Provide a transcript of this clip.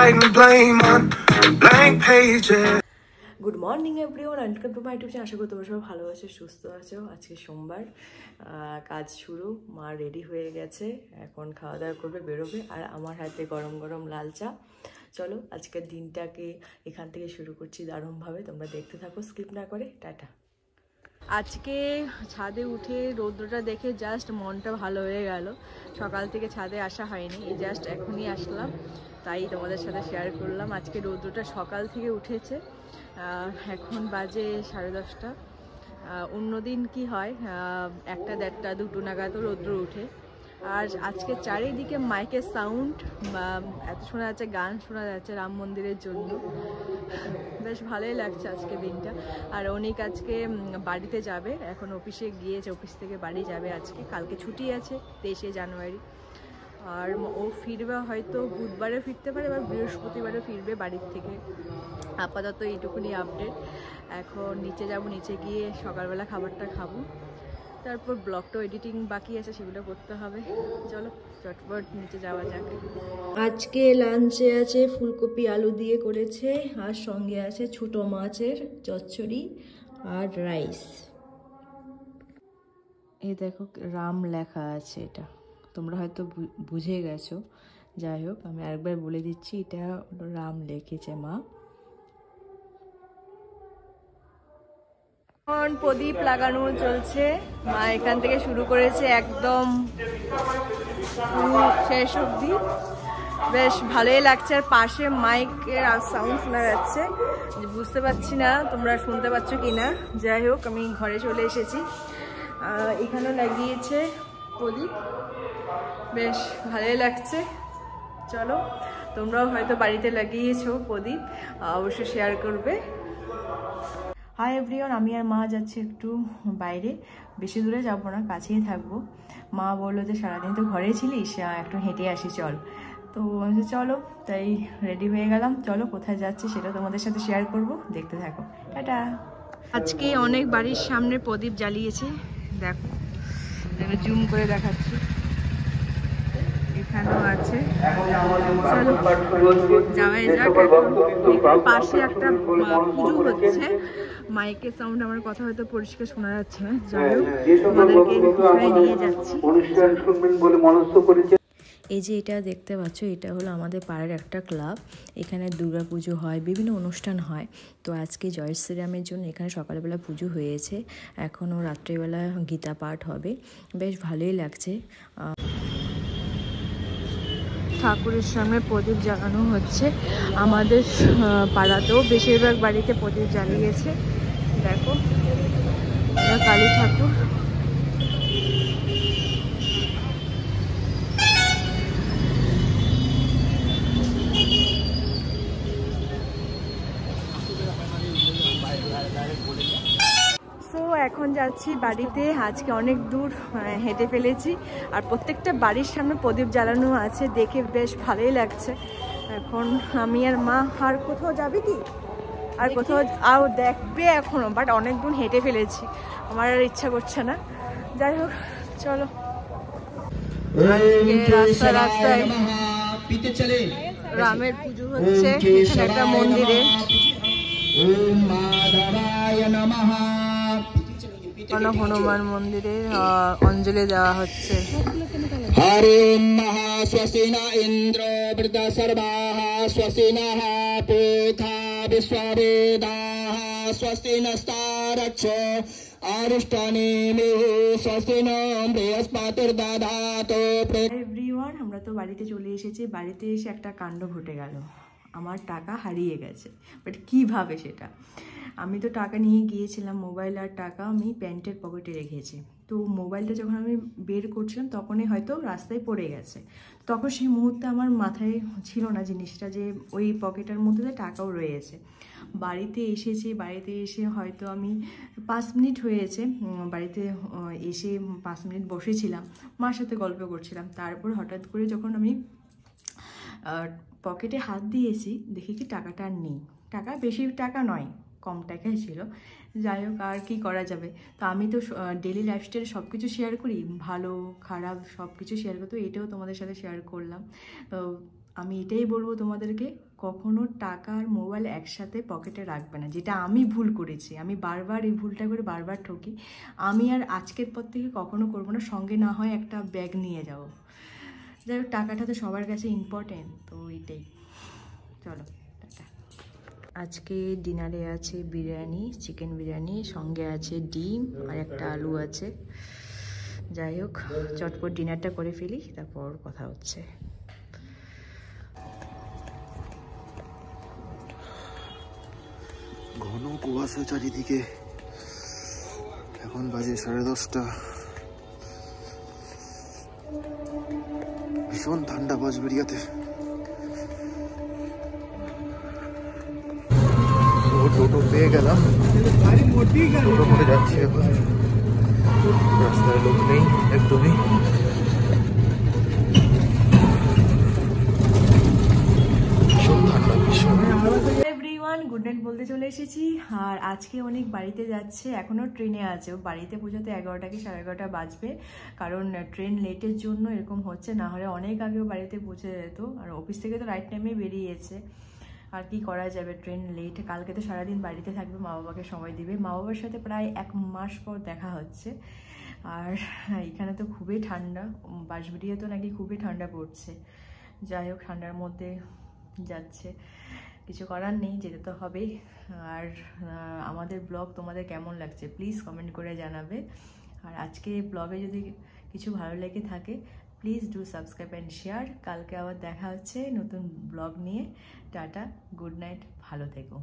writing blame on blank pages. Good morning everyone, welcome to my YouTube channel. আশা করি তোমরা সব ভালো আছো, সুস্থ আছো। আজকে সোমবার, কাজ শুরু। মা রেডি হয়ে গেছে, এখন খাওয়া দাওয়া করবে, বেরোবে। আর আমার হাতে গরম গরম লাল চা। চলো আজকের দিনটাকে এখান থেকে শুরু করছি দারুণভাবে। তোমরা দেখতে থাকো, স্কিপ না করে। টাটা। আজকে ছাদে উঠে রৌদ্রটা দেখে জাস্ট মনটা ভালো হয়ে গেল। সকাল থেকে ছাদে আসা হয়নি, এই জাস্ট এখনই আসলাম, তাই তোমাদের সাথে শেয়ার করলাম। আজকে রৌদ্রটা সকাল থেকে উঠেছে, এখন বাজে 10:30। অন্যদিন কি হয় 1টা, 1:30, 2টো নাগাদও রৌদ্র উঠে। আর আজকে চারিদিকে মাইকের সাউন্ড, এত শোনা যাচ্ছে, গান শোনা যাচ্ছে রাম মন্দিরের জন্য। বেশ ভালোই লাগছে আজকে দিনটা। আর অনেক আজকে বাড়িতে যাবে, এখন অফিসে গিয়েছে, অফিস থেকে বাড়ি যাবে আজকে। কালকে ছুটি আছে 23শে জানুয়ারি। আর ও ফিরবে হয়তো বুধবারে ফিরতে পারে, এবার বৃহস্পতিবারে ফিরবে বাড়ির থেকে। আপাতত এইটুকুনি আপডেট। এখন নিচে যাব, নিচে গিয়ে সকালবেলা খাবারটা খাবো, তারপর ব্লগটাও এডিটিং বাকি আছে, সেগুলো করতে হবে। চলো চটপট নিচে যাওয়া যাক। আজকে লাঞ্চে আছে ফুলকপি আলু দিয়ে করেছে, আর সঙ্গে আছে ছোট মাছের চচ্চড়ি আর রাইস। এই দেখো রাম লেখা আছে, এটা তোমরা হয়তো বুঝে গেছো। যাই হোক, আমি আরেকবার বলে দিচ্ছি, এটা রাম লিখেছে মা। এখন প্রদীপ লাগানো চলছে, মা এখান থেকে শুরু করেছে একদম শেষ অবধি। বেশ ভালোই লাগছে। আর পাশে মাইকের সাউন্ড শোনা যাচ্ছে, বুঝতে পারছি না তোমরা শুনতে পাচ্ছ কি না। যাই হোক, আমি ঘরে চলে এসেছি। এখানেও লাগিয়েছে প্রদীপ, বেশ ভালোই লাগছে। চলো, তোমরাও হয়তো বাড়িতে লাগিয়েছো প্রদীপ, অবশ্যই শেয়ার করবে। হাই এভরিওয়ান, আমি আর মা যাচ্ছি একটু বাইরে, বেশি দূরে যাবো না, কাছেই থাকবো। মা বললো যে সারাদিন তো ঘরে ছিলিস, একটু হেঁটে আসি চল। তো চলো, তাই রেডি হয়ে গেলাম। চলো কোথায় যাচ্ছি সেটা তোমাদের সাথে শেয়ার করব, দেখতে থাকো। টাটা। আজকে অনেক বাড়ির সামনে প্রদীপ জ্বালিয়েছে, দেখো জুম করে দেখাচ্ছি, এখানেও আছে। যাওয়াই যাক। পাশে একটা পুজো হচ্ছে, মাইকের সাউন্ড আমার কথা হয়তো পরিষ্কার শোনা যাচ্ছে না। যাই হোক, আমাদেরকে নিয়ে যাচ্ছি। এই যে এটা দেখতে পাচ্ছ, এটা হলো আমাদের পাড়ার একটা ক্লাব। এখানে দুর্গা পুজো হয়, বিভিন্ন অনুষ্ঠান হয়। তো আজকে জয় শ্রীরামের জন্য এখানে সকালবেলা পুজো হয়েছে, এখনও রাত্রিবেলা গীতা পাঠ হবে। বেশ ভালোই লাগছে। ঠাকুরের সামনে প্রদীপ জ্বালানো হচ্ছে। আমাদের পাড়াতেও বেশিরভাগ বাড়িতে প্রদীপ জ্বালিয়েছে। দেখো, কালী ঠাকুর। এখন যাচ্ছি বাড়িতে। আজকে অনেক দূর হেঁটে ফেলেছি, আর প্রত্যেকটা বাড়ির সামনে প্রদীপ জ্বালানো আছে, দেখে বেশ ভালোই লাগছে। এখন আমি আর মা, আর কোথাও যাবে কি, আর কোথাও দেখবে এখনো, বাট অনেক দূর হেঁটে ফেলেছি, আমার আর ইচ্ছা করছে না। যাই হোক, চলো। রাস্তায় রাস্তায় রামের পুজো হচ্ছে এখানে একটা মন্দিরে। হনুমান মন্দিরে অঞ্জলি দেওয়া হচ্ছে। হরে মহা স্বস্তিনা ইন্দ্র বৃদ্ধ সর্বাহ স্বস্তিনঃ পূষা বিশ্ববেদাঃ স্বস্তিনস্তারক্ষ আরিষ্টানেমি স্বস্তিন বৃহস্পতির্দধাতু। এভরিওয়ান, আমরা তো বাড়িতে চলে এসেছি। বাড়িতে এসে একটা কাণ্ড ঘটে গেল, আমার টাকা হারিয়ে গেছে। বাট কিভাবে সেটা, আমি তো টাকা নিয়ে গিয়েছিলাম, মোবাইল আর টাকা আমি প্যান্টের পকেটে রেখেছি। তো মোবাইলটা যখন আমি বের করছিলাম তখনই হয়তো রাস্তায় পড়ে গেছে। তখন সেই মুহূর্তে আমার মাথায় ছিল না জিনিসটা, যে ওই পকেটের মধ্যে টাকাও রয়েছে। বাড়িতে এসেছি, বাড়িতে এসে হয়তো আমি 5 মিনিট হয়েছে, বাড়িতে এসে 5 মিনিট বসেছিলাম, মার সাথে গল্প করছিলাম। তারপর হঠাৎ করে যখন আমি পকেটে হাত দিয়েছি, দেখি কি টাকাটা আর নেই। টাকা বেশি টাকা নয়, কম টাকাই ছিল। যাই হোক, আর কি করা যাবে। তো আমি তো ডেলি লাইফস্টাইলে সব কিছু শেয়ার করি, ভালো খারাপ সব কিছু শেয়ার করি, তো এটাও তোমাদের সাথে শেয়ার করলাম। তো আমি এটাই বলবো তোমাদেরকে, কখনো টাকা আর মোবাইল একসাথে পকেটে রাখবে না, যেটা আমি ভুল করেছি। আমি বারবার এই ভুলটা করে বারবার ঠকি। আমি আর আজকের পর থেকে কখনো করবো না। সঙ্গে না হয় একটা ব্যাগ নিয়ে যাও। যাই হোক, টাকাটা তো সবার কাছে ইম্পর্টেন্ট, তো এইটাই। চলো টাটা। আজকে ডিনারে আছে বিরিয়ানি, চিকেন বিরিয়ানি, সঙ্গে আছে ডিম আর একটা আলু আছে। যাই হোক, চটপট ডিনারটা করে ফেলি, তারপর কথা হচ্ছে। ঘন কুয়াশা চারিদিকে। এখন বাজে 10:30। ভীষণ ঠান্ডা বাঁশবেড়িয়াতে। টোটো পেয়ে গেলাম, টোটো করে যাচ্ছি এখন। রাস্তায় লোক নেই একদমই। ভীষণ ঠান্ডা, ভীষণ। এভরিওয়ান, গুড নাইট বলতে চলে এসেছি। আর আজকে অনেক বাড়িতে যাচ্ছে, এখনও ট্রেনে আছে। ও বাড়িতে পৌঁছাতে 11টা কি 11:30 বাজবে, কারণ ট্রেন লেটের জন্য এরকম হচ্ছে। না হলে অনেক আগেও বাড়িতে পৌঁছে যেত। আর অফিস থেকে তো রাইট টাইমে বেরিয়েছে। আর কি করা যাবে, ট্রেন লেট। কালকে তো সারাদিন বাড়িতে থাকবে, মা বাবাকে সময় দিবে। মা বাবার সাথে প্রায় 1 মাস পর দেখা হচ্ছে। আর এখানে তো খুবই ঠান্ডা, বাঁশবেড়িয়া তো নাকি খুবই ঠান্ডা পড়ছে। যাই হোক, ঠান্ডার মধ্যে যাচ্ছে, কিছু করার নেই, যেতে তো হবেই। আর আমাদের ব্লগ তোমাদের কেমন লাগছে প্লিজ কমেন্ট করে জানাবে। আর আজকে ব্লগে যদি কিছু ভালো লেগে থাকে please do subscribe and share. কালকে আবার দেখা হচ্ছে নতুন ব্লগ নিয়ে। টাটা, গুড নাইট, ভালো থেকো।